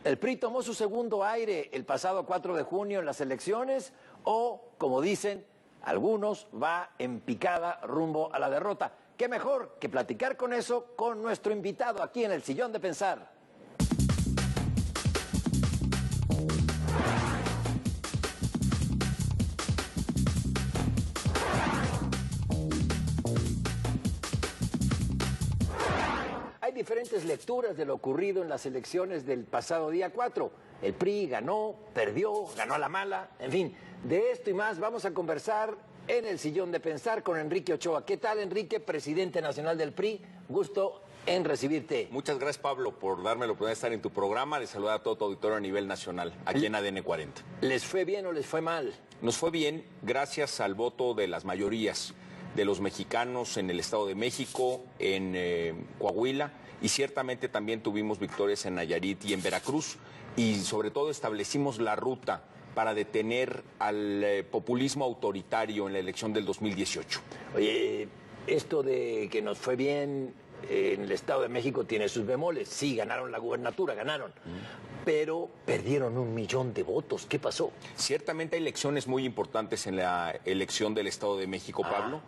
¿El PRI tomó su segundo aire el pasado 4 de junio en las elecciones o, como dicen algunos, va en picada rumbo a la derrota? ¿Qué mejor que platicar con eso con nuestro invitado aquí en el Sillón de Pensar? Hay diferentes lecturas de lo ocurrido en las elecciones del pasado día 4. El PRI ganó, perdió, ganó a la mala, en fin. De esto y más vamos a conversar en el Sillón de Pensar con Enrique Ochoa. ¿Qué tal, Enrique, presidente nacional del PRI? Gusto en recibirte. Muchas gracias, Pablo, por darme la oportunidad de estar en tu programa, de saludar a todo tu auditorio a nivel nacional, aquí en ADN 40. ¿Les fue bien o les fue mal? Nos fue bien gracias al voto de las mayorías de los mexicanos en el Estado de México, en Coahuila, y ciertamente también tuvimos victorias en Nayarit y en Veracruz, y sobre todo establecimos la ruta para detener al populismo autoritario en la elección del 2018. Oye, esto de que nos fue bien en el Estado de México tiene sus bemoles. Sí, ganaron la gubernatura, ganaron, pero perdieron 1 millón de votos. ¿Qué pasó? Ciertamente hay lecciones muy importantes en la elección del Estado de México, Pablo.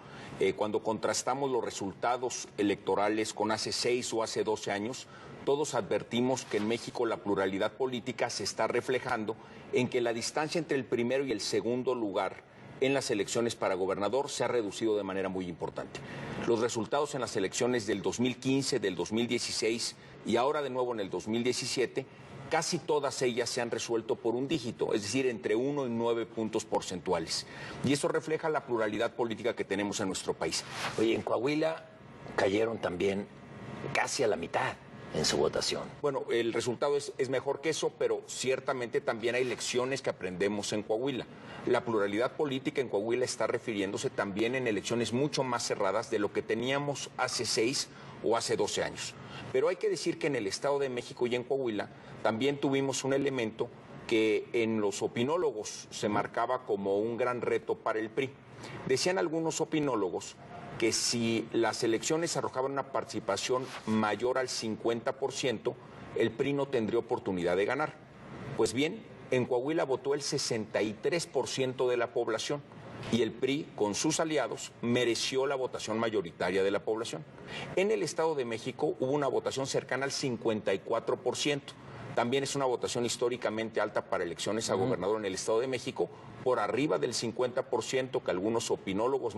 Cuando contrastamos los resultados electorales con hace 6 o hace 12 años, todos advertimos que en México la pluralidad política se está reflejando en que la distancia entre el primero y el segundo lugar en las elecciones para gobernador se ha reducido de manera muy importante. Los resultados en las elecciones del 2015, del 2016 y ahora de nuevo en el 2017, casi todas ellas se han resuelto por un dígito, es decir, entre 1 y 9 puntos porcentuales. Y eso refleja la pluralidad política que tenemos en nuestro país. Oye, en Coahuila cayeron también casi a la mitad en su votación. Bueno, el resultado es mejor que eso, pero ciertamente también hay lecciones que aprendemos en Coahuila. La pluralidad política en Coahuila está refiriéndose también en elecciones mucho más cerradas de lo que teníamos hace 6 o hace 12 años. Pero hay que decir que en el Estado de México y en Coahuila también tuvimos un elemento que en los opinólogos se marcaba como un gran reto para el PRI. Decían algunos opinólogos que si las elecciones arrojaban una participación mayor al 50%, el PRI no tendría oportunidad de ganar. Pues bien, en Coahuila votó el 63% de la población y el PRI, con sus aliados, mereció la votación mayoritaria de la población. En el Estado de México hubo una votación cercana al 54%. También es una votación históricamente alta para elecciones a gobernador en el Estado de México, por arriba del 50% que algunos opinólogos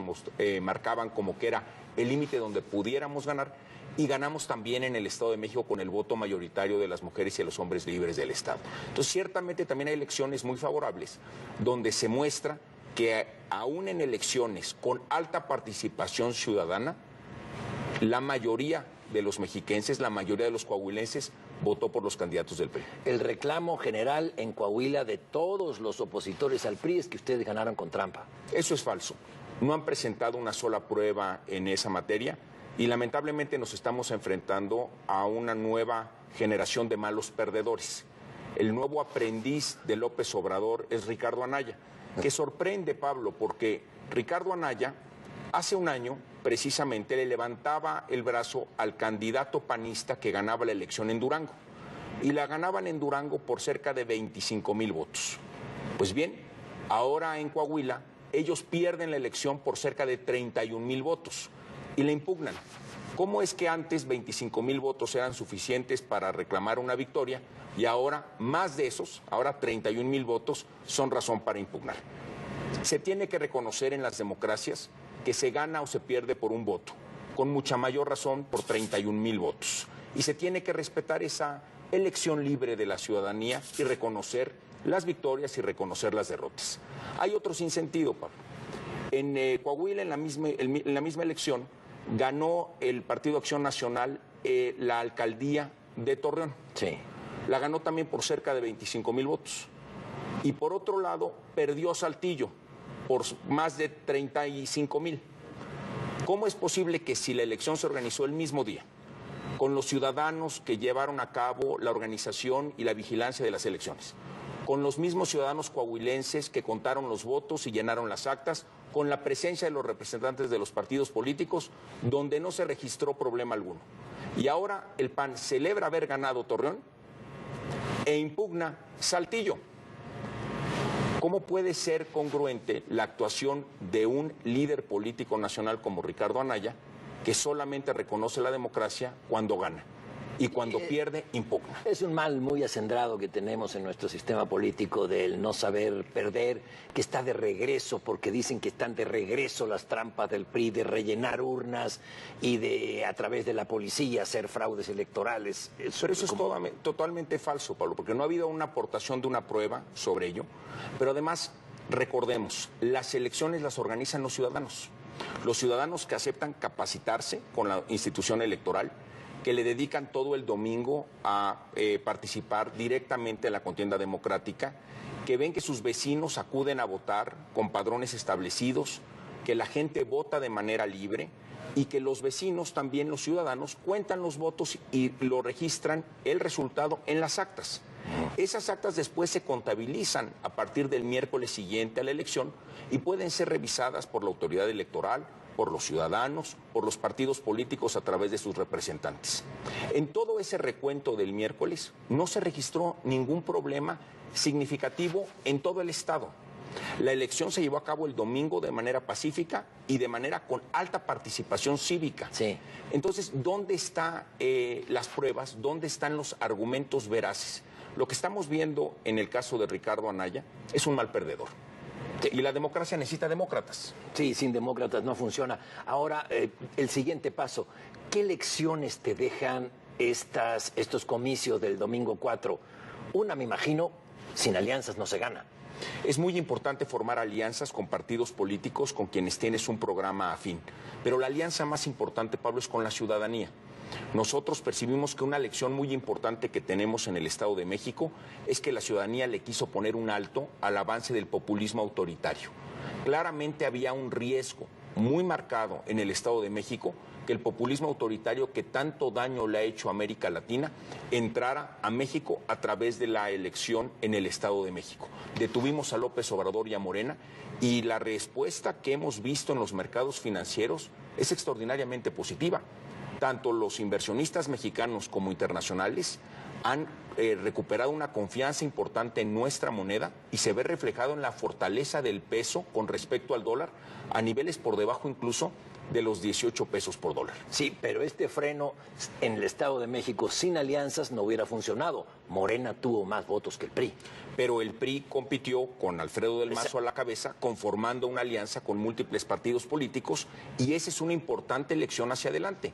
marcaban como que era el límite donde pudiéramos ganar, y ganamos también en el Estado de México con el voto mayoritario de las mujeres y de los hombres libres del Estado. Entonces, ciertamente también hay elecciones muy favorables, donde se muestra que aún en elecciones con alta participación ciudadana, la mayoría de los mexiquenses, la mayoría de los coahuilenses, votó por los candidatos del PRI. El reclamo general en Coahuila de todos los opositores al PRI es que ustedes ganaron con trampa. Eso es falso. No han presentado una sola prueba en esa materia y lamentablemente nos estamos enfrentando a una nueva generación de malos perdedores. El nuevo aprendiz de López Obrador es Ricardo Anaya, que sorprende, Pablo, porque Ricardo Anaya hace un año precisamente le levantaba el brazo al candidato panista que ganaba la elección en Durango. Y la ganaban en Durango por cerca de 25,000 votos. Pues bien, ahora en Coahuila ellos pierden la elección por cerca de 31,000 votos y la impugnan. ¿Cómo es que antes 25,000 votos eran suficientes para reclamar una victoria y ahora más de esos, ahora 31,000 votos, son razón para impugnar? Se tiene que reconocer en las democracias que se gana o se pierde por un voto, con mucha mayor razón por 31,000 votos. Y se tiene que respetar esa elección libre de la ciudadanía y reconocer las victorias y reconocer las derrotas. Hay otro sinsentido, Pablo. En Coahuila, en la misma elección, ganó el Partido Acción Nacional la alcaldía de Torreón. Sí. La ganó también por cerca de 25,000 votos. Y por otro lado, perdió Saltillo por más de 35,000. ¿Cómo es posible que si la elección se organizó el mismo día, con los ciudadanos que llevaron a cabo la organización y la vigilancia de las elecciones, con los mismos ciudadanos coahuilenses que contaron los votos y llenaron las actas, con la presencia de los representantes de los partidos políticos, donde no se registró problema alguno, y ahora el PAN celebra haber ganado Torreón e impugna Saltillo. ¿Cómo puede ser congruente la actuación de un líder político nacional como Ricardo Anaya, que solamente reconoce la democracia cuando gana y cuando pierde, impugna? Es un mal muy acendrado que tenemos en nuestro sistema político del no saber perder, que está de regreso, porque dicen que están de regreso las trampas del PRI de rellenar urnas y de, a través de la policía, hacer fraudes electorales. Pero eso es totalmente falso, Pablo, porque no ha habido una aportación de una prueba sobre ello. Pero además, recordemos, las elecciones las organizan los ciudadanos que aceptan capacitarse con la institución electoral, que le dedican todo el domingo a participar directamente en la contienda democrática, que ven que sus vecinos acuden a votar con padrones establecidos, que la gente vota de manera libre y que los vecinos, también los ciudadanos, cuentan los votos y lo registran el resultado en las actas. Esas actas después se contabilizan a partir del miércoles siguiente a la elección y pueden ser revisadas por la autoridad electoral, por los ciudadanos, por los partidos políticos a través de sus representantes. En todo ese recuento del miércoles no se registró ningún problema significativo en todo el estado. La elección se llevó a cabo el domingo de manera pacífica y de manera con alta participación cívica. Sí. Entonces, ¿dónde están las pruebas? ¿Dónde están los argumentos veraces? Lo que estamos viendo en el caso de Ricardo Anaya es un mal perdedor. Y la democracia necesita demócratas. Sí, sin demócratas no funciona. Ahora, el siguiente paso, ¿qué lecciones te dejan estos comicios del domingo 4? Una, me imagino, sin alianzas no se gana. Es muy importante formar alianzas con partidos políticos con quienes tienes un programa afín. Pero la alianza más importante, Pablo, es con la ciudadanía. Nosotros percibimos que una lección muy importante que tenemos en el Estado de México es que la ciudadanía le quiso poner un alto al avance del populismo autoritario. Claramente había un riesgo muy marcado en el Estado de México que el populismo autoritario que tanto daño le ha hecho a América Latina entrara a México a través de la elección en el Estado de México. Detuvimos a López Obrador y a Morena y la respuesta que hemos visto en los mercados financieros es extraordinariamente positiva. Tanto los inversionistas mexicanos como internacionales han recuperado una confianza importante en nuestra moneda y se ve reflejado en la fortaleza del peso con respecto al dólar a niveles por debajo incluso de los 18 pesos por dólar. Sí, pero este freno en el Estado de México sin alianzas no hubiera funcionado. Morena tuvo más votos que el PRI. Pero el PRI compitió con Alfredo del Mazo a la cabeza, conformando una alianza con múltiples partidos políticos, y esa es una importante lección hacia adelante,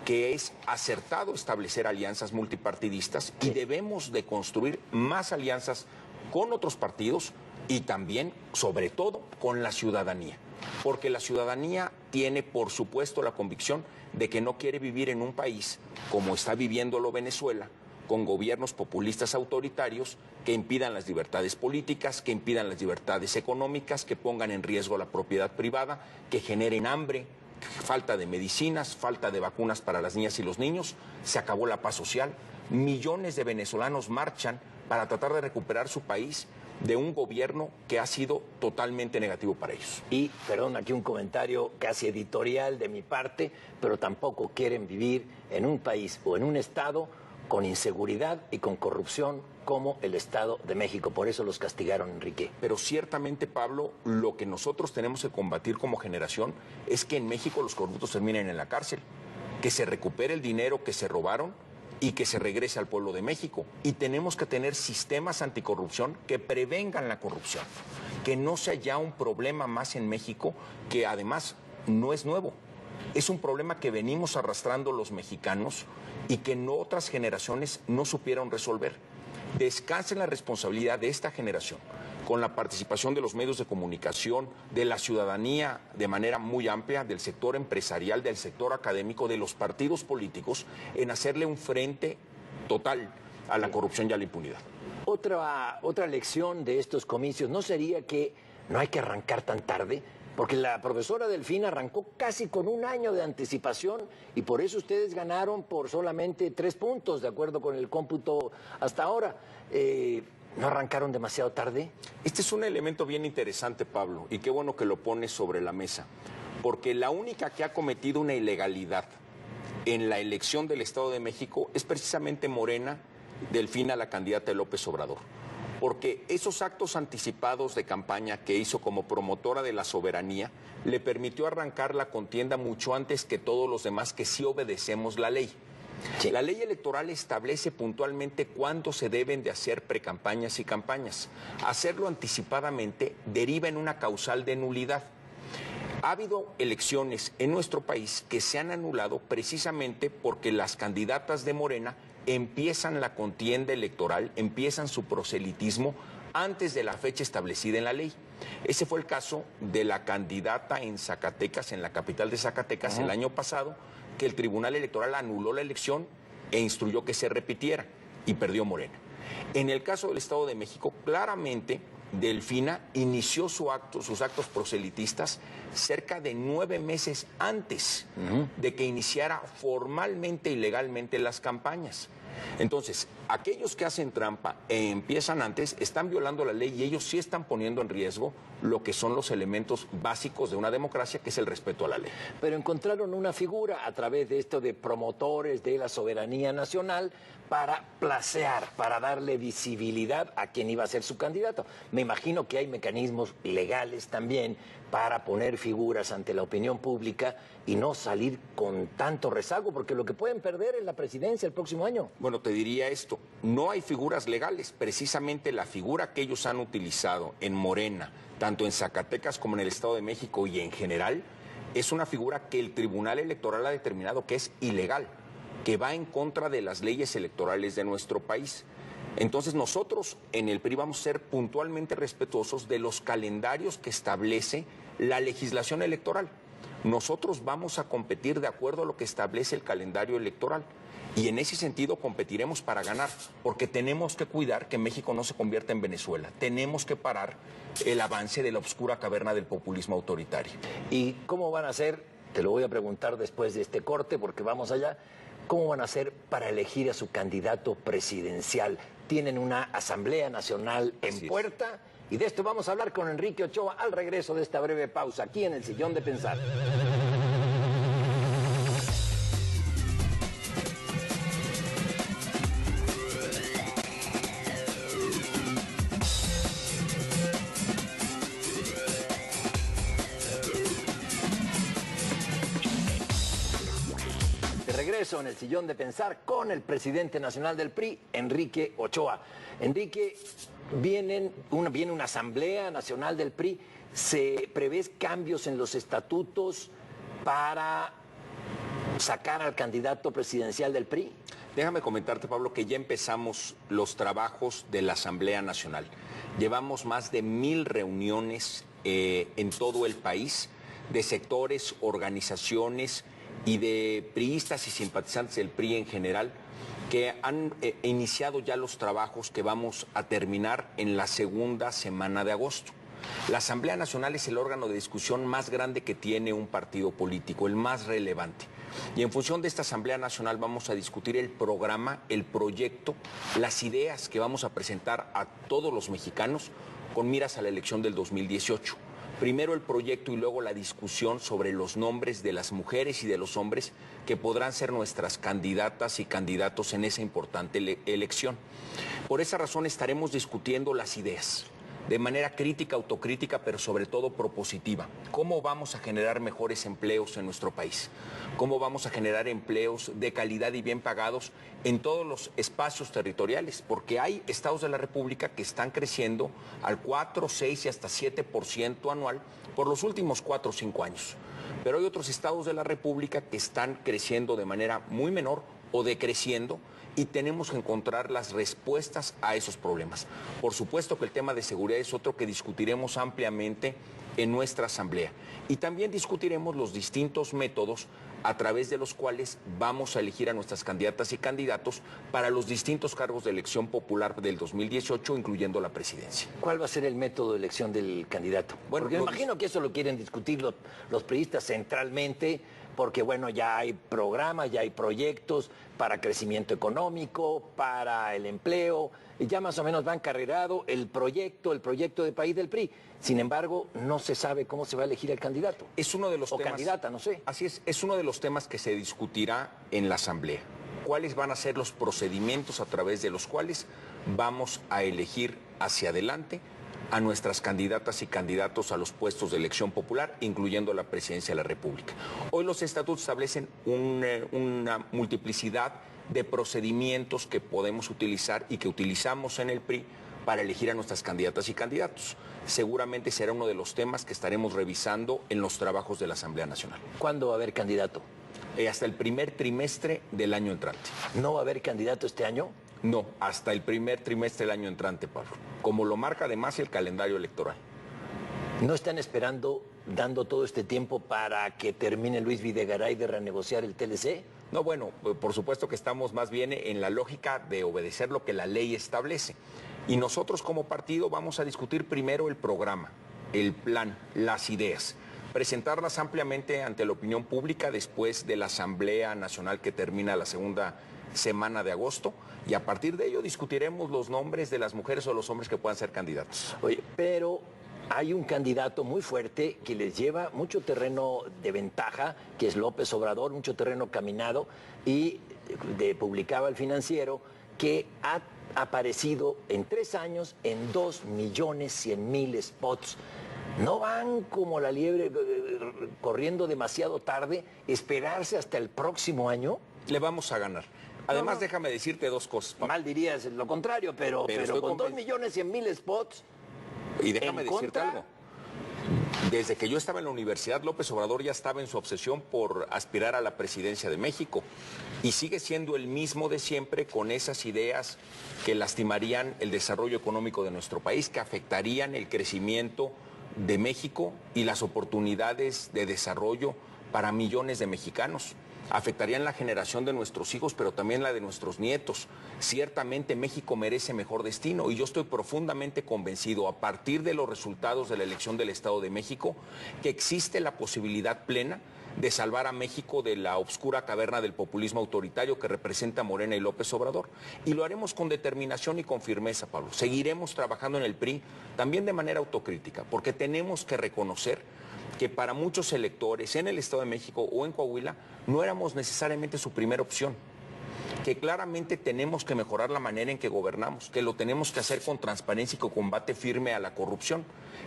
que es acertado establecer alianzas multipartidistas y debemos de construir más alianzas con otros partidos y también, sobre todo, con la ciudadanía. Porque la ciudadanía tiene, por supuesto, la convicción de que no quiere vivir en un país como está viviéndolo Venezuela, con gobiernos populistas autoritarios que impidan las libertades políticas, que impidan las libertades económicas, que pongan en riesgo la propiedad privada, que generen hambre, falta de medicinas, falta de vacunas para las niñas y los niños. Se acabó la paz social. Millones de venezolanos marchan para tratar de recuperar su país de un gobierno que ha sido totalmente negativo para ellos. Y, perdón, aquí un comentario casi editorial de mi parte, pero tampoco quieren vivir en un país o en un estado con inseguridad y con corrupción como el Estado de México. Por eso los castigaron, Enrique. Pero ciertamente, Pablo, lo que nosotros tenemos que combatir como generación es que en México los corruptos terminen en la cárcel, que se recupere el dinero que se robaron y que se regrese al pueblo de México. Y tenemos que tener sistemas anticorrupción que prevengan la corrupción, que no sea ya un problema más en México, que además no es nuevo. Es un problema que venimos arrastrando los mexicanos y que en otras generaciones no supieron resolver. Descansa en la responsabilidad de esta generación, con la participación de los medios de comunicación, de la ciudadanía de manera muy amplia, del sector empresarial, del sector académico, de los partidos políticos, en hacerle un frente total a la corrupción y a la impunidad. Otra lección de estos comicios, ¿no sería que no hay que arrancar tan tarde? Porque la profesora Delfina arrancó casi con un año de anticipación y por eso ustedes ganaron por solamente 3 puntos, de acuerdo con el cómputo hasta ahora. ¿No arrancaron demasiado tarde? Este es un elemento bien interesante, Pablo, y qué bueno que lo pones sobre la mesa, porque la única que ha cometido una ilegalidad en la elección del Estado de México es precisamente Morena Delfina, la candidata de López Obrador. Porque esos actos anticipados de campaña que hizo como promotora de la soberanía le permitió arrancar la contienda mucho antes que todos los demás que sí obedecemos la ley. Sí. La ley electoral establece puntualmente cuándo se deben de hacer precampañas y campañas. Hacerlo anticipadamente deriva en una causal de nulidad. Ha habido elecciones en nuestro país que se han anulado precisamente porque las candidatas de Morena empiezan la contienda electoral, empiezan su proselitismo antes de la fecha establecida en la ley. Ese fue el caso de la candidata en Zacatecas, en la capital de Zacatecas, el año pasado, que el Tribunal Electoral anuló la elección e instruyó que se repitiera y perdió Morena. En el caso del Estado de México, claramente Delfina inició sus actos proselitistas cerca de 9 meses antes de que iniciara formalmente y legalmente las campañas. Entonces, aquellos que hacen trampa e empiezan antes están violando la ley y ellos sí están poniendo en riesgo lo que son los elementos básicos de una democracia, que es el respeto a la ley. Pero encontraron una figura a través de esto de promotores de la soberanía nacional para placear, para darle visibilidad a quien iba a ser su candidato. Me imagino que hay mecanismos legales también para poner figuras ante la opinión pública y no salir con tanto rezago, porque lo que pueden perder es la presidencia el próximo año. Bueno, te diría esto, no hay figuras legales, precisamente la figura que ellos han utilizado en Morena, tanto en Zacatecas como en el Estado de México y en general, es una figura que el Tribunal Electoral ha determinado que es ilegal, que va en contra de las leyes electorales de nuestro país. Entonces nosotros en el PRI vamos a ser puntualmente respetuosos de los calendarios que establece la legislación electoral. Nosotros vamos a competir de acuerdo a lo que establece el calendario electoral. Y en ese sentido competiremos para ganar, porque tenemos que cuidar que México no se convierta en Venezuela. Tenemos que parar el avance de la oscura caverna del populismo autoritario. ¿Y cómo van a hacer? Te lo voy a preguntar después de este corte, porque vamos allá. ¿Cómo van a hacer para elegir a su candidato presidencial? Tienen una Asamblea Nacional en puerta. Y de esto vamos a hablar con Enrique Ochoa al regreso de esta breve pausa, aquí en el Sillón de Pensar. Regreso en el Sillón de Pensar con el presidente nacional del PRI, Enrique Ochoa. Enrique, viene una Asamblea Nacional del PRI. ¿Se prevén cambios en los estatutos para sacar al candidato presidencial del PRI? Déjame comentarte, Pablo, que ya empezamos los trabajos de la Asamblea Nacional. Llevamos más de 1000 reuniones en todo el país, de sectores, organizaciones y de priistas y simpatizantes del PRI en general, que han iniciado ya los trabajos que vamos a terminar en la segunda semana de agosto. La Asamblea Nacional es el órgano de discusión más grande que tiene un partido político, el más relevante. Y en función de esta Asamblea Nacional vamos a discutir el programa, el proyecto, las ideas que vamos a presentar a todos los mexicanos con miras a la elección del 2018. Primero el proyecto y luego la discusión sobre los nombres de las mujeres y de los hombres que podrán ser nuestras candidatas y candidatos en esa importante elección. Por esa razón estaremos discutiendo las ideas de manera crítica, autocrítica, pero sobre todo propositiva. ¿Cómo vamos a generar mejores empleos en nuestro país? ¿Cómo vamos a generar empleos de calidad y bien pagados en todos los espacios territoriales? Porque hay estados de la República que están creciendo al 4, 6 y hasta 7% anual por los últimos 4 o 5 años. Pero hay otros estados de la República que están creciendo de manera muy menor o decreciendo, y tenemos que encontrar las respuestas a esos problemas. Por supuesto que el tema de seguridad es otro que discutiremos ampliamente en nuestra asamblea. Y también discutiremos los distintos métodos a través de los cuales vamos a elegir a nuestras candidatas y candidatos para los distintos cargos de elección popular del 2018, incluyendo la presidencia. ¿Cuál va a ser el método de elección del candidato? Bueno, porque me imagino que eso lo quieren discutir los priistas centralmente, porque bueno, ya hay programas, ya hay proyectos para crecimiento económico, para el empleo, y ya más o menos va encarrerado el proyecto de país del PRI. Sin embargo, no se sabe cómo se va a elegir el candidato. Es uno de los o temas, candidata, no sé. Así es uno de los temas que se discutirá en la Asamblea. cuáles van a ser los procedimientos a través de los cuales vamos a elegir hacia adelante a nuestras candidatas y candidatos a los puestos de elección popular, incluyendo la presidencia de la República. Hoy los estatutos establecen una multiplicidad de procedimientos que podemos utilizar y que utilizamos en el PRI para elegir a nuestras candidatas y candidatos. Seguramente será uno de los temas que estaremos revisando en los trabajos de la Asamblea Nacional. ¿Cuándo va a haber candidato? Hasta el primer trimestre del año entrante. ¿No va a haber candidato este año? No, hasta el primer trimestre del año entrante, Pablo, como lo marca además el calendario electoral. ¿No están esperando, dando todo este tiempo para que termine Luis Videgaray de renegociar el TLC? No, bueno, por supuesto que estamos más bien en la lógica de obedecer lo que la ley establece. Y nosotros como partido vamos a discutir primero el programa, el plan, las ideas, presentarlas ampliamente ante la opinión pública después de la Asamblea Nacional que termina la segunda semana de agosto, y a partir de ello discutiremos los nombres de las mujeres o los hombres que puedan ser candidatos. Oye, pero hay un candidato muy fuerte que les lleva mucho terreno de ventaja, que es López Obrador, mucho terreno caminado, y publicaba el Financiero que ha aparecido en 3 años en 2.100.000 spots. ¿No van como la liebre corriendo demasiado tarde, esperarse hasta el próximo año? Le vamos a ganar. Además, déjame decirte dos cosas, Pablo. Mal dirías lo contrario, pero con 2.100.000 spots. Y déjame decirte algo. Desde que yo estaba en la universidad, López Obrador ya estaba en su obsesión por aspirar a la presidencia de México. Y sigue siendo el mismo de siempre, con esas ideas que lastimarían el desarrollo económico de nuestro país, que afectarían el crecimiento de México y las oportunidades de desarrollo para millones de mexicanos. Afectarían la generación de nuestros hijos, pero también la de nuestros nietos. Ciertamente México merece mejor destino y yo estoy profundamente convencido, a partir de los resultados de la elección del Estado de México, que existe la posibilidad plena de salvar a México de la oscura caverna del populismo autoritario que representa Morena y López Obrador. Y lo haremos con determinación y con firmeza, Pablo. Seguiremos trabajando en el PRI también de manera autocrítica, porque tenemos que reconocer que para muchos electores en el Estado de México o en Coahuila no éramos necesariamente su primera opción, que claramente tenemos que mejorar la manera en que gobernamos, que lo tenemos que hacer con transparencia y con combate firme a la corrupción,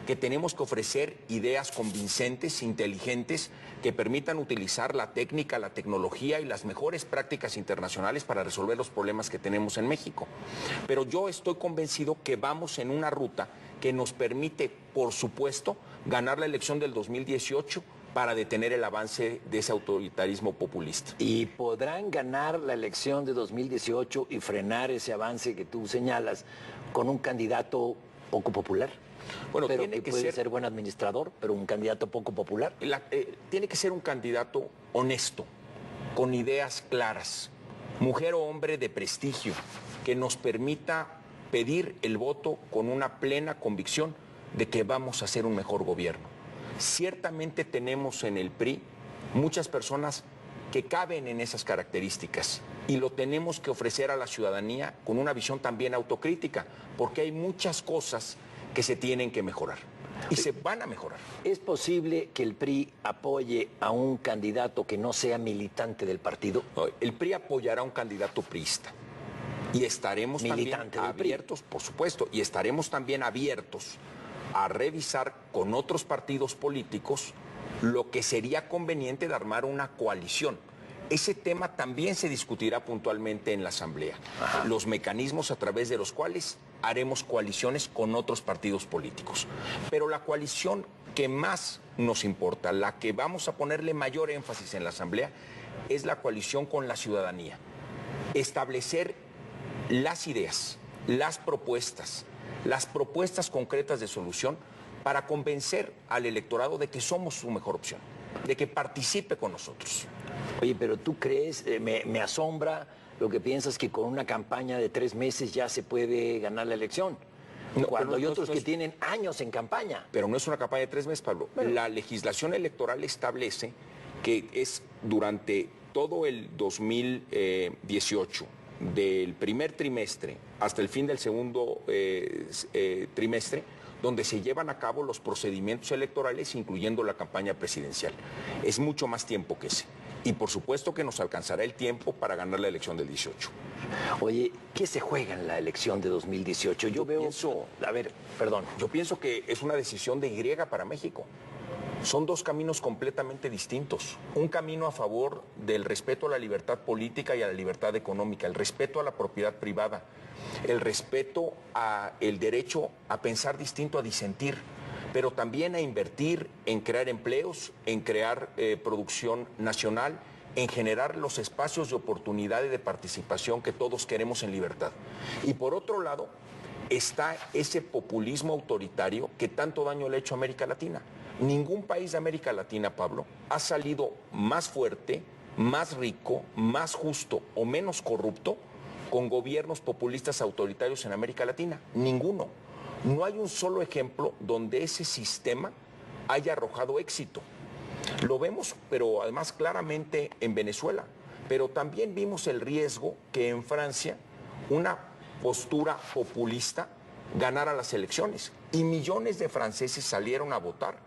que tenemos que ofrecer ideas convincentes, inteligentes, que permitan utilizar la técnica, la tecnología y las mejores prácticas internacionales para resolver los problemas que tenemos en México. Pero yo estoy convencido que vamos en una ruta que nos permite, por supuesto, ganar la elección del 2018 para detener el avance de ese autoritarismo populista. ¿Y podrán ganar la elección de 2018 y frenar ese avance que tú señalas con un candidato poco popular? Bueno, pero tiene que que puede ser ser buen administrador, pero un candidato poco popular. Tiene que ser un candidato honesto, con ideas claras, mujer o hombre de prestigio, que nos permita pedir el voto con una plena convicción de que vamos a hacer un mejor gobierno. Ciertamente tenemos en el PRI muchas personas que caben en esas características y lo tenemos que ofrecer a la ciudadanía con una visión también autocrítica, porque hay muchas cosas que se tienen que mejorar y se van a mejorar. ¿Es posible que el PRI apoye a un candidato que no sea militante del partido? El PRI apoyará a un candidato priista y estaremos Militante también del PRI. abiertos, por supuesto, y estaremos también abiertos a revisar con otros partidos políticos lo que sería conveniente de armar una coalición. Ese tema también se discutirá puntualmente en la Asamblea. Los mecanismos a través de los cuales haremos coaliciones con otros partidos políticos. Pero la coalición que más nos importa, la que vamos a ponerle mayor énfasis en la Asamblea, es la coalición con la ciudadanía. Establecer las ideas, las propuestas concretas de solución para convencer al electorado de que somos su mejor opción, de que participe con nosotros. Oye, pero tú crees, me asombra lo que piensas, que con una campaña de 3 meses ya se puede ganar la elección. No, cuando hay otros que tienen años en campaña. Pero no es una campaña de 3 meses, Pablo. Bueno, la legislación electoral establece que es durante todo el 2018 del primer trimestre hasta el fin del segundo trimestre, donde se llevan a cabo los procedimientos electorales, incluyendo la campaña presidencial. Es mucho más tiempo que ese. Y por supuesto que nos alcanzará el tiempo para ganar la elección del 18. Oye, ¿qué se juega en la elección de 2018? Yo pienso, a ver, perdón. Yo pienso que es una decisión de Y para México. Son dos caminos completamente distintos. Un camino a favor del respeto a la libertad política y a la libertad económica, el respeto a la propiedad privada, el respeto al derecho a pensar distinto, a disentir, pero también a invertir en crear empleos, en crear producción nacional, en generar los espacios de oportunidad y de participación que todos queremos en libertad. Y por otro lado, está ese populismo autoritario que tanto daño le ha hecho a América Latina. Ningún país de América Latina, Pablo, ha salido más fuerte, más rico, más justo o menos corrupto con gobiernos populistas autoritarios en América Latina. Ninguno. No hay un solo ejemplo donde ese sistema haya arrojado éxito. Lo vemos, pero además claramente en Venezuela. Pero también vimos el riesgo que en Francia una postura populista ganara las elecciones. Y millones de franceses salieron a votar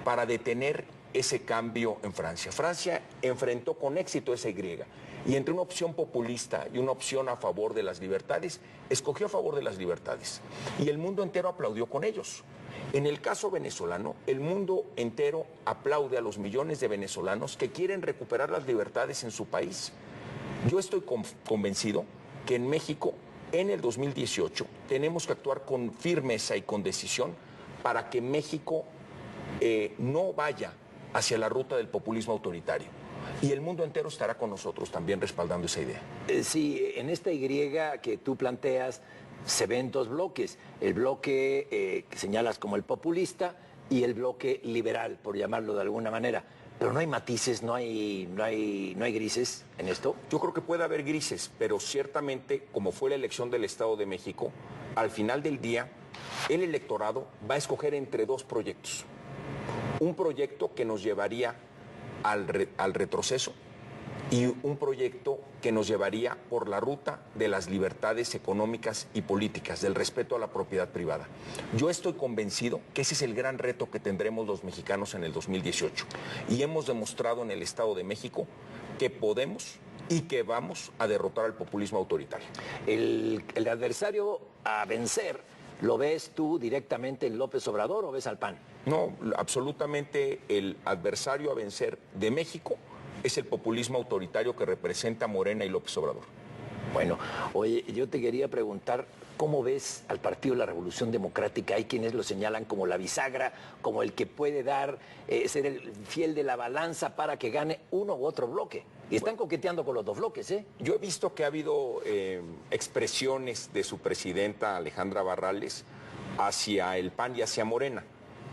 para detener ese cambio en Francia. Francia enfrentó con éxito esa Y. Y entre una opción populista y una opción a favor de las libertades, escogió a favor de las libertades. Y el mundo entero aplaudió con ellos. En el caso venezolano, el mundo entero aplaude a los millones de venezolanos que quieren recuperar las libertades en su país. Yo estoy convencido que en México, en el 2018, tenemos que actuar con firmeza y con decisión para que México no vaya hacia la ruta del populismo autoritario. Y el mundo entero estará con nosotros también respaldando esa idea. Sí, en esta Y que tú planteas se ven dos bloques. El bloque que señalas como el populista y el bloque liberal, por llamarlo de alguna manera. Pero no hay matices, no hay grises en esto. Yo creo que puede haber grises, pero ciertamente, como fue la elección del Estado de México, al final del día, el electorado va a escoger entre dos proyectos. Un proyecto que nos llevaría al retroceso y un proyecto que nos llevaría por la ruta de las libertades económicas y políticas, del respeto a la propiedad privada. Yo estoy convencido que ese es el gran reto que tendremos los mexicanos en el 2018. Y hemos demostrado en el Estado de México que podemos y que vamos a derrotar al populismo autoritario. El adversario a vencer, ¿lo ves tú directamente en López Obrador o ves al PAN? No, absolutamente el adversario a vencer de México es el populismo autoritario que representa Morena y López Obrador. Bueno, oye, yo te quería preguntar, ¿cómo ves al Partido de la Revolución Democrática? Hay quienes lo señalan como la bisagra, como el que puede ser el fiel de la balanza para que gane uno u otro bloque. Y están coqueteando con los dos bloques, ¿eh? Yo he visto que ha habido expresiones de su presidenta Alejandra Barrales hacia el PAN y hacia Morena.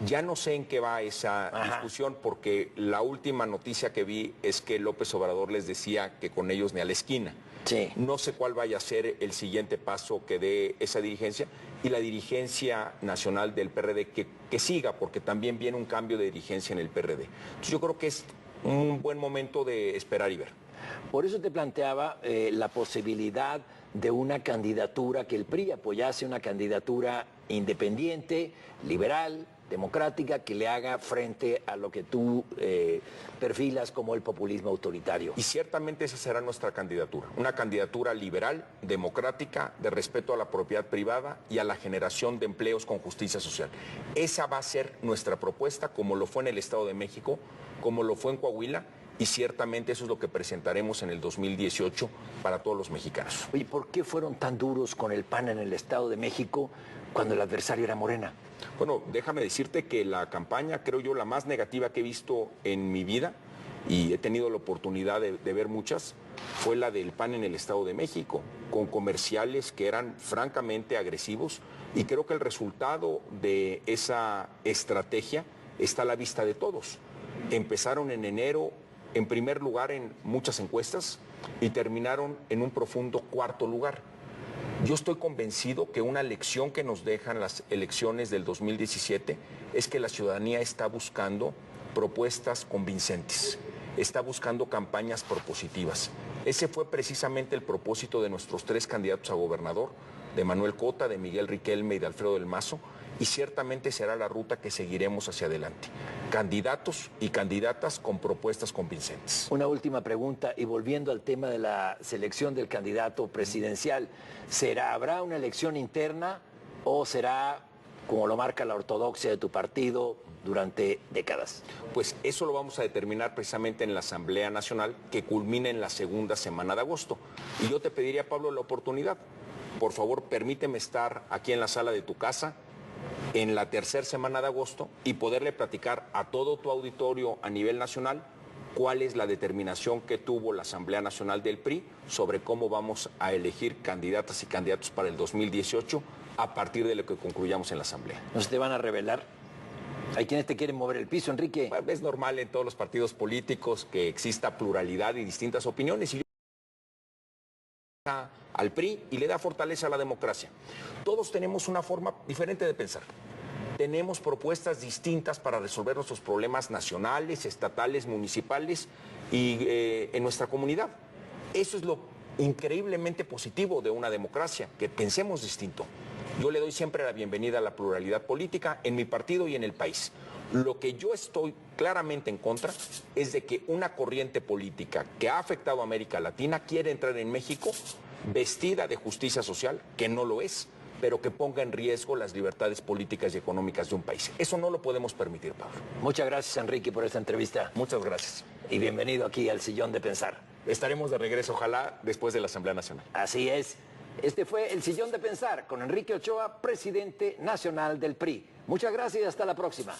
Ya no sé en qué va esa discusión, porque la última noticia que vi es que López Obrador les decía que con ellos ni a la esquina. Sí. No sé cuál vaya a ser el siguiente paso que dé esa dirigencia y la dirigencia nacional del PRD que siga, porque también viene un cambio de dirigencia en el PRD. Entonces yo creo que es un buen momento de esperar y ver. Por eso te planteaba la posibilidad de una candidatura, que el PRI apoyase una candidatura independiente, liberal, democrática, que le haga frente a lo que tú perfilas como el populismo autoritario. Y ciertamente esa será nuestra candidatura, una candidatura liberal, democrática, de respeto a la propiedad privada y a la generación de empleos con justicia social. Esa va a ser nuestra propuesta, como lo fue en el Estado de México, como lo fue en Coahuila, y ciertamente eso es lo que presentaremos en el 2018 para todos los mexicanos. Oye, ¿por qué fueron tan duros con el PAN en el Estado de México cuando el adversario era Morena? Bueno, déjame decirte que la campaña, creo yo, la más negativa que he visto en mi vida, y he tenido la oportunidad de ver muchas, fue la del PAN en el Estado de México, con comerciales que eran francamente agresivos, y creo que el resultado de esa estrategia está a la vista de todos. Empezaron en enero en primer lugar en muchas encuestas y terminaron en un profundo cuarto lugar. Yo estoy convencido que una lección que nos dejan las elecciones del 2017 es que la ciudadanía está buscando propuestas convincentes, está buscando campañas propositivas. Ese fue precisamente el propósito de nuestros 3 candidatos a gobernador, de Manuel Cota, de Miguel Riquelme y de Alfredo del Mazo, y ciertamente será la ruta que seguiremos hacia adelante. Candidatos y candidatas con propuestas convincentes. Una última pregunta, y volviendo al tema de la selección del candidato presidencial, ¿habrá una elección interna o será, como lo marca la ortodoxia de tu partido, durante décadas? Pues eso lo vamos a determinar precisamente en la Asamblea Nacional, que culmina en la segunda semana de agosto. Y yo te pediría, Pablo, la oportunidad. Por favor, permíteme estar aquí en la sala de tu casa en la tercera semana de agosto y poderle platicar a todo tu auditorio a nivel nacional cuál es la determinación que tuvo la Asamblea Nacional del PRI sobre cómo vamos a elegir candidatas y candidatos para el 2018 a partir de lo que concluyamos en la Asamblea. ¿No se te van a revelar? ¿Hay quienes te quieren mover el piso, Enrique? Bueno, es normal en todos los partidos políticos que exista pluralidad y distintas opiniones, y yo al PRI y le da fortaleza a la democracia. Todos tenemos una forma diferente de pensar. Tenemos propuestas distintas para resolver nuestros problemas nacionales, estatales, municipales y en nuestra comunidad. Eso es lo increíblemente positivo de una democracia, que pensemos distinto. Yo le doy siempre la bienvenida a la pluralidad política en mi partido y en el país. Lo que yo estoy claramente en contra es de que una corriente política que ha afectado a América Latina quiere entrar en México vestida de justicia social, que no lo es, pero que ponga en riesgo las libertades políticas y económicas de un país. Eso no lo podemos permitir, Pablo. Muchas gracias, Enrique, por esta entrevista. Muchas gracias. Y bienvenido aquí al Sillón de Pensar. Estaremos de regreso, ojalá, después de la Asamblea Nacional. Así es. Este fue el Sillón de Pensar con Enrique Ochoa, presidente nacional del PRI. Muchas gracias y hasta la próxima.